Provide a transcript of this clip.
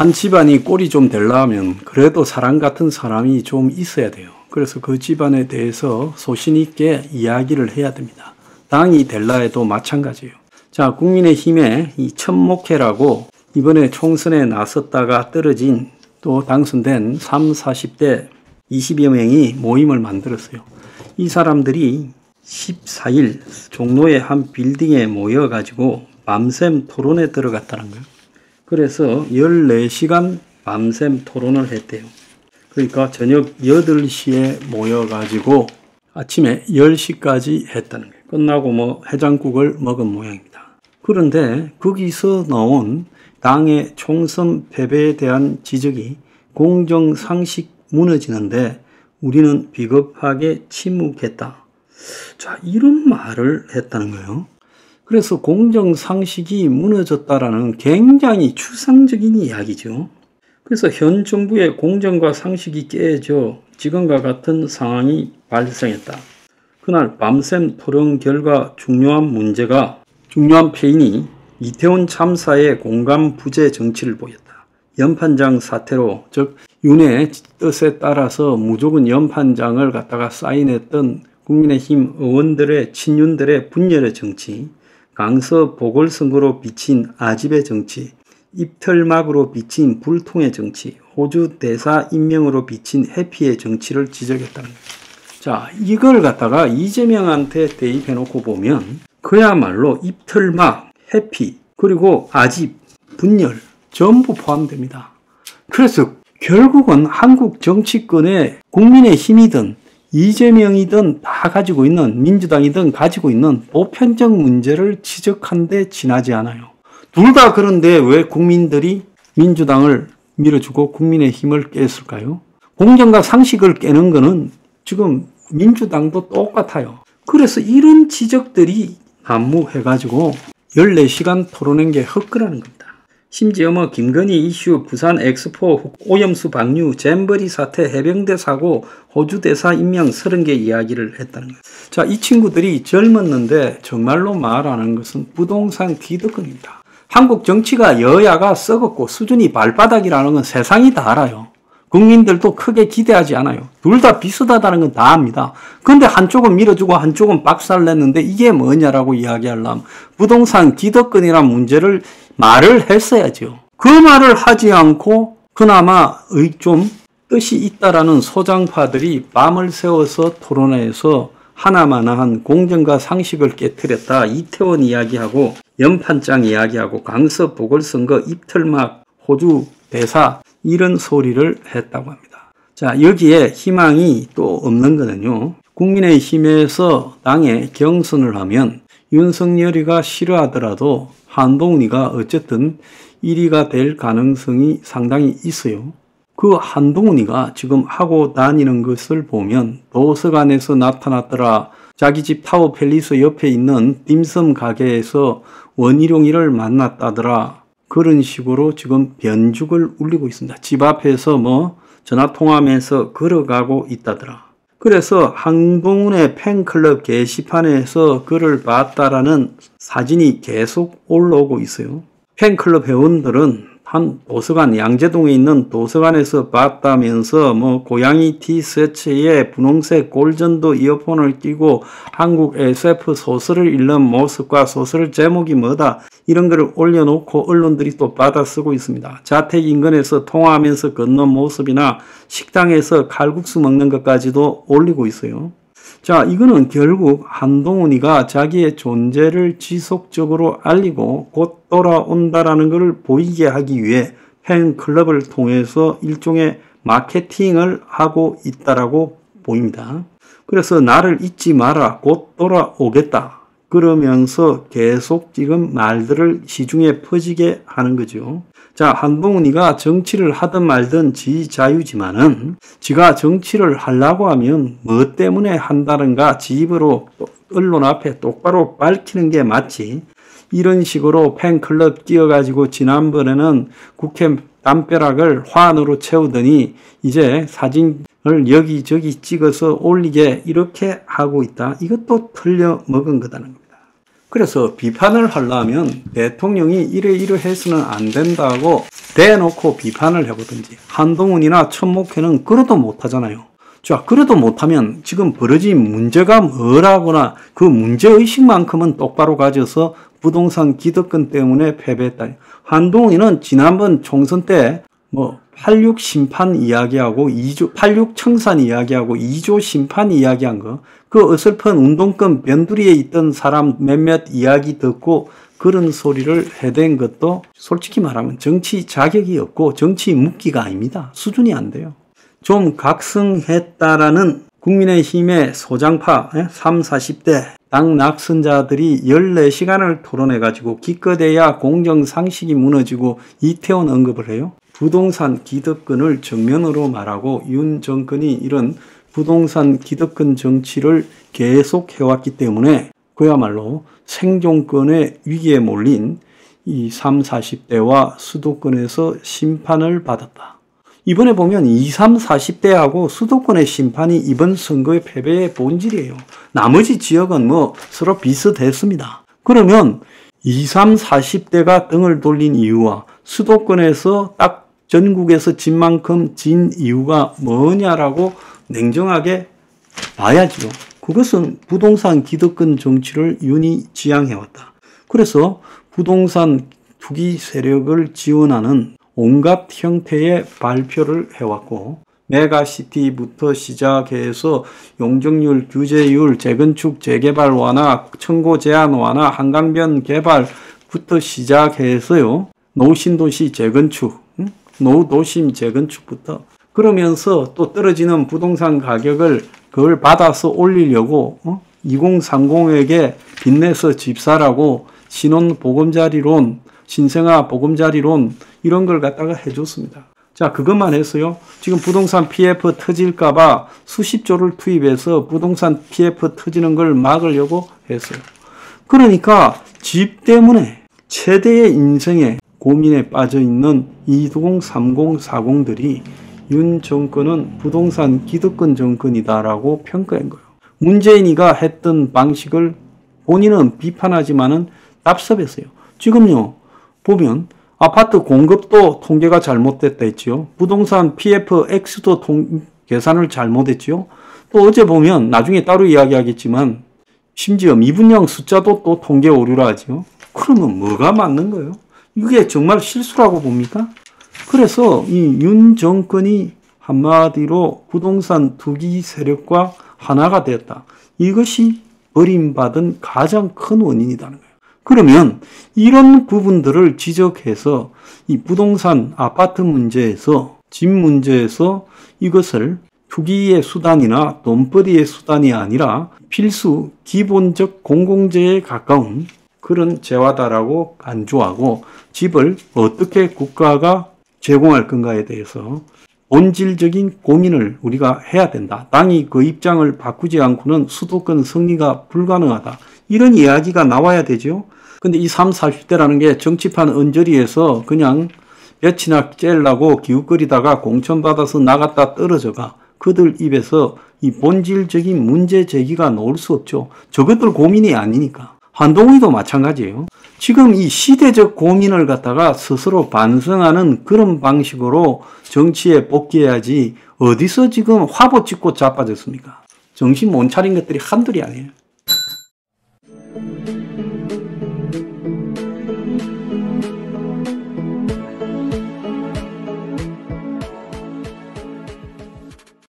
한 집안이 꼴이 좀 되려면 그래도 사람 같은 사람이 좀 있어야 돼요. 그래서 그 집안에 대해서 소신 있게 이야기를 해야 됩니다. 당이 될라 해도 마찬가지예요. 자, 국민의힘의 이 천목회라고 이번에 총선에 나섰다가 떨어진 또 당선된 30, 40대 20여 명이 모임을 만들었어요. 이 사람들이 14일 종로의 한 빌딩에 모여가지고 밤샘 토론에 들어갔다는 거예요. 그래서 14시간 밤샘 토론을 했대요. 그러니까 저녁 8시에 모여가지고 아침에 10시까지 했다는 거예요. 끝나고 해장국을 먹은 모양입니다. 그런데 거기서 나온 당의 총선 패배에 대한 지적이 공정상식 무너지는데 우리는 비겁하게 침묵했다. 자, 이런 말을 했다는 거예요. 그래서 공정상식이 무너졌다라는 굉장히 추상적인 이야기죠. 그래서 현 정부의 공정과 상식이 깨져 지금과 같은 상황이 발생했다. 그날 밤샘 토론 결과 중요한 패인이 이태원 참사의 공감 부재 정치를 보였다. 연판장 사태로, 즉 윤의 뜻에 따라서 무조건 연판장을 갖다가 사인했던 국민의힘 의원들의 친윤들의 분열의 정치, 강서 보궐선거로 비친 아집의 정치, 입털막으로 비친 불통의 정치, 호주 대사 임명으로 비친 해피의 정치를 지적했다는 거예요. 자, 이걸 갖다가 이재명한테 대입해놓고 보면 그야말로 입털막, 해피, 그리고 아집, 분열 전부 포함됩니다. 그래서 결국은 한국 정치권에 국민의힘이든 이재명이든 다 가지고 있는, 민주당이든 가지고 있는 보편적 문제를 지적한데 지나지 않아요. 둘 다 그런데 왜 국민들이 민주당을 밀어주고 국민의힘을 깼을까요? 공정과 상식을 깨는 거는 지금 민주당도 똑같아요. 그래서 이런 지적들이 난무해가지고 14시간 토론한 게 헛거라는 겁니다. 심지어 김건희 이슈, 부산 엑스포, 오염수 방류, 잼버리 사태, 해병대 사고, 호주 대사 임명 30개 이야기를 했다는 거예요. 자, 이 친구들이 젊었는데 정말로 말하는 것은 부동산 기득권입니다. 한국 정치가 여야가 썩었고 수준이 발바닥이라는 건 세상이 다 알아요. 국민들도 크게 기대하지 않아요. 둘 다 비슷하다는 건 다 압니다. 그런데 한쪽은 밀어주고 한쪽은 박살냈는데 이게 뭐냐라고 이야기하려면 부동산 기득권이란 문제를 말을 했어야죠. 그 말을 하지 않고 그나마 좀 뜻이 있다라는 소장파들이 밤을 새워서 토론회에서 하나마나한 공정과 상식을 깨뜨렸다. 이태원 이야기하고 연판장 이야기하고 강서 보궐선거 입틀막 호주 대사 이런 소리를 했다고 합니다. 자, 여기에 희망이 또 없는 거는요. 국민의힘에서 당에 경선을 하면 윤석열이가 싫어하더라도 한동훈이가 어쨌든 1위가 될 가능성이 상당히 있어요. 그 한동훈이가 지금 하고 다니는 것을 보면 도서관에서 나타났더라. 자기 집 타워 팰리스 옆에 있는 딤섬 가게에서 원희룡이를 만났다더라. 그런 식으로 지금 변죽을 울리고 있습니다. 집 앞에서 전화통화하면서 걸어가고 있다더라. 그래서 한동훈의 팬클럽 게시판에서 그를 봤다라는 사진이 계속 올라오고 있어요. 팬클럽 회원들은 한 도서관, 양재동에 있는 도서관에서 봤다면서 고양이 티셔츠에 분홍색 골전도 이어폰을 끼고 한국 SF 소설을 읽는 모습과 소설 제목이 뭐다 이런 거를 올려놓고 언론들이 또 받아쓰고 있습니다. 자택 인근에서 통화하면서 걷는 모습이나 식당에서 칼국수 먹는 것까지도 올리고 있어요. 자, 이거는 결국 한동훈이가 자기의 존재를 지속적으로 알리고 곧 돌아온다라는 것을 보이게 하기 위해 팬클럽을 통해서 일종의 마케팅을 하고 있다라고 보입니다. 그래서 나를 잊지 마라, 곧 돌아오겠다. 그러면서 계속 지금 말들을 시중에 퍼지게 하는 거죠. 자, 한동훈이가 정치를 하든 말든 지 자유지만은 지가 정치를 하려고 하면 뭐 때문에 한다는가 지 입으로 언론 앞에 똑바로 밝히는 게 맞지. 이런 식으로 팬클럽 끼워가지고 지난번에는 국회 담벼락을 화환으로 채우더니 이제 사진을 여기저기 찍어서 올리게 이렇게 하고 있다. 이것도 틀려 먹은 거다는 겁니다. 그래서 비판을 하려면 대통령이 이러해서는 안 된다고 대놓고 비판을 해보든지, 한동훈이나 천목회는 그래도 못하잖아요. 자, 그래도 못하면 지금 벌어진 문제가 뭐라거나 그 문제의식만큼은 똑바로 가져서 부동산 기득권 때문에 패배했다. 한동훈이는 지난번 총선 때 86 심판 이야기하고 86 청산 이야기하고 2조 심판 이야기한 거, 그 어설픈 운동권 변두리에 있던 사람 몇몇 이야기 듣고 그런 소리를 해댄 것도 솔직히 말하면 정치 자격이 없고 정치 묻기가 아닙니다. 수준이 안 돼요. 좀 각성했다라는 국민의힘의 소장파 30, 40대 당 낙선자들이 14시간을 토론해가지고 기껏해야 공정상식이 무너지고 이태원 언급을 해요. 부동산 기득권을 정면으로 말하고 윤 정권이 이런 부동산 기득권 정치를 계속 해왔기 때문에 그야말로 생존권의 위기에 몰린 이 30, 40대와 수도권에서 심판을 받았다. 이번에 보면 20, 40대하고 수도권의 심판이 이번 선거의 패배의 본질이에요. 나머지 지역은 서로 비슷했습니다. 그러면 20, 40대가 등을 돌린 이유와 수도권에서 딱 전국에서 진 만큼 진 이유가 뭐냐라고 냉정하게 봐야죠. 그것은 부동산 기득권 정치를 윤이 지향해왔다. 그래서 부동산 투기 세력을 지원하는 온갖 형태의 발표를 해왔고, 메가시티부터 시작해서 용적률, 규제율, 재건축, 재개발 완화, 청고 제한 완화, 한강변 개발부터 시작해서요, 노신도시 재건축, 노도심 재건축부터, 그러면서 또 떨어지는 부동산 가격을 그걸 받아서 올리려고 2030에게 빚내서 집 사라고 신혼보금자리론, 신생아 보금자리론 이런 걸 갖다가 해줬습니다. 자, 그것만 해서요, 지금 부동산 PF 터질까봐 수십조를 투입해서 부동산 PF 터지는 걸 막으려고 했어요. 그러니까 집 때문에 최대의 인생에 고민에 빠져있는 20, 30, 40들이 윤 정권은 부동산 기득권 정권이다라고 평가한 거예요. 문재인이가 했던 방식을 본인은 비판하지만은 답습했어요. 지금요, 보면 아파트 공급도 통계가 잘못됐다 했지요. 부동산 PFX도 계산을 잘못했지요. 또 어제 보면 나중에 따로 이야기하겠지만 심지어 미분양 숫자도 또 통계 오류라 하지요. 그러면 뭐가 맞는 거예요? 이게 정말 실수라고 봅니까? 그래서 이 윤 정권이 한마디로 부동산 투기 세력과 하나가 되었다. 이것이 버림받은 가장 큰 원인이라는 거예요. 그러면 이런 부분들을 지적해서 이 부동산 아파트 문제에서, 집 문제에서 이것을 투기의 수단이나 돈벌이의 수단이 아니라 필수 기본적 공공재에 가까운 그런 재화다라고 간주하고, 집을 어떻게 국가가 제공할 건가에 대해서 본질적인 고민을 우리가 해야 된다. 당이 그 입장을 바꾸지 않고는 수도권 승리가 불가능하다. 이런 이야기가 나와야 되죠. 근데 이 30, 40대라는 게 정치판 언저리에서 그냥 몇이나 째려고 기웃거리다가 공천받아서 나갔다 떨어져가 그들 입에서 이 본질적인 문제 제기가 나올 수 없죠. 저것들 고민이 아니니까. 한동훈이도 마찬가지예요. 지금 이 시대적 고민을 갖다가 스스로 반성하는 그런 방식으로 정치에 복귀해야지 어디서 지금 화보 찍고 자빠졌습니까? 정신 못 차린 것들이 한둘이 아니에요.